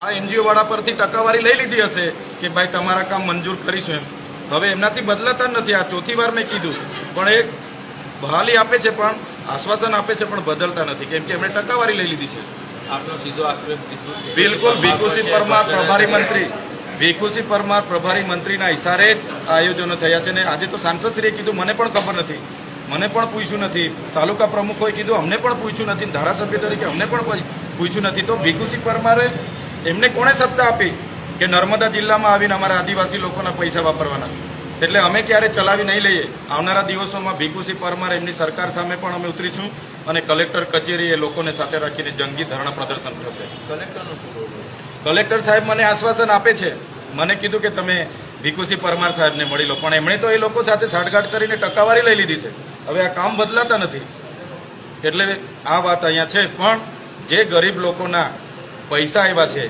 આ એનજીઓ વાળા પરથી ટકાવારી લઈ લીધી હશે કે ભાઈ તમારા કામ મંજૂર કરીશું એમ. હવે એમનાથી બદલાતા જ નથી. આ ચોથી વાર મેં કીધું, પણ એક બહાલી આપે છે, પણ આશ્વાસન આપે છે, પણ બદલતા નથી, કેમ કે એમણે ટકાવારી લઈ લીધી છે. આપનો સીધો આક્ષેપ બિલકુલ ભીખુસિંહ પરમાર પ્રભારી મંત્રી, ભીખુસિંહ પરમાર પ્રભારી મંત્રીના ઇશારે જ આ આયોજનો થયા છે. ને આજે તો સાંસદશ્રીએ કીધું, મને પણ ખબર નથી, મને પણ પૂછ્યું નથી, તાલુકા પ્રમુખોએ કીધું અમને પણ પૂછ્યું નથી, ધારાસભ્ય તરીકે અમને પણ પૂછ્યું નથી. તો ભીખુસિંહ પરમારે એમને કોણે સત્તા આપી કે નર્મદા જિલ્લામાં આવીને અમારા આદિવાસી લોકોના પૈસા વાપરવાના? એટલે અમે ક્યારે ચલાવી નહીં લઈએ. આવનારા દિવસોમાં ભીખુસિંહ પરમાર એમની સરકાર સામે પણ અમે ઉતરીશું અને કલેક્ટર કચેરી એ લોકોને સાથે રાખીને જંગી ધરણા પ્રદર્શન થશે. કલેક્ટરનો શું રોલ હોય? કલેક્ટર સાહેબ મને આશ્વાસન આપે છે, મને કીધું કે તમે ભીખુસિંહ પરમાર સાહેબને મળી લો, પણ એમણે તો એ લોકો સાથે સાઠગાંઠ કરીને ટકાવારી લઈ લીધી છે. હવે આ કામ બદલાતા નથી, એટલે આ વાત અહીંયા છે. પણ જે ગરીબ લોકોના પૈસા આવ્યા છે